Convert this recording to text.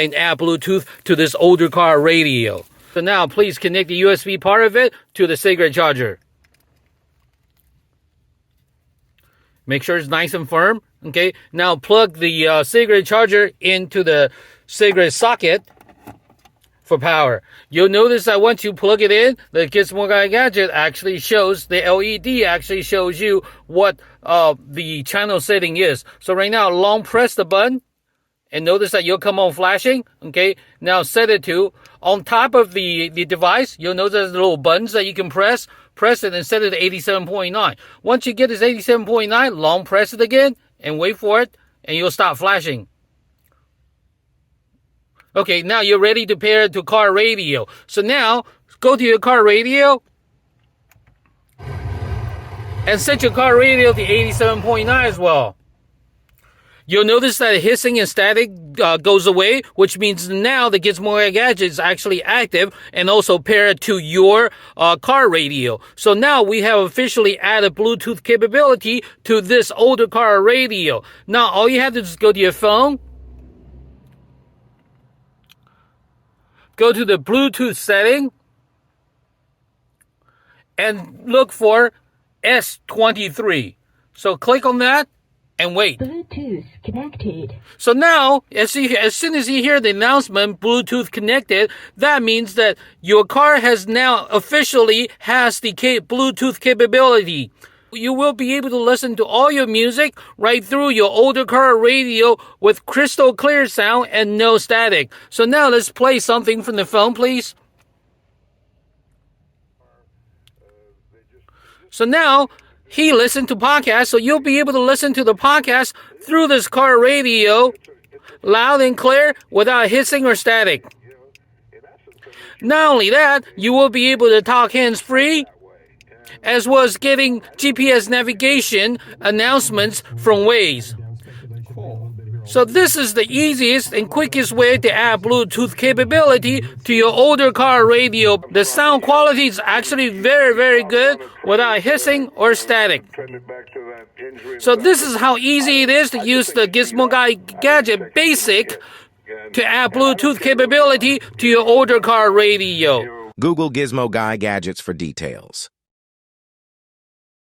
and add Bluetooth to this older car radio. So now please connect the USB part of it to the cigarette charger. Make sure it's nice and firm. Okay, now plug the cigarette charger into the cigarette socket for power. You'll notice that once you plug it in, the Gizmo Guy Gadget actually shows, the LED actually shows you what the channel setting is. So right now, long press the button, and notice that you'll come on flashing. Okay, now set it to, on top of the device, you'll notice there's little buttons that you can press it and set it to 87.9. Once you get this 87.9, long press it again, and wait for it, and you'll stop flashing. Okay, now you're ready to pair it to car radio. So now, go to your car radio and set your car radio to 87.9 as well. You'll notice that hissing and static goes away, which means now the Gizmo Guy Gadget is actually active and also paired to your car radio. So now we have officially added Bluetooth capability to this older car radio. Now all you have to do is go to your phone, go to the Bluetooth setting, and look for S23. So click on that and wait. Bluetooth connected. So now, as soon as you hear the announcement, Bluetooth connected, that means that your car has now officially has the Bluetooth capability. You will be able to listen to all your music right through your older car radio with crystal clear sound and no static. So now let's play something from the phone, please. So now he listened to podcasts, so you'll be able to listen to the podcast through this car radio loud and clear without hissing or static. Not only that, you will be able to talk hands-free, as well as getting GPS navigation announcements from Waze. So this is the easiest and quickest way to add Bluetooth capability to your older car radio. The sound quality is actually very, very good without hissing or static. So this is how easy it is to use the Gizmo Guy Gadget Basic to add Bluetooth capability to your older car radio. Google Gizmo Guy Gadgets for details.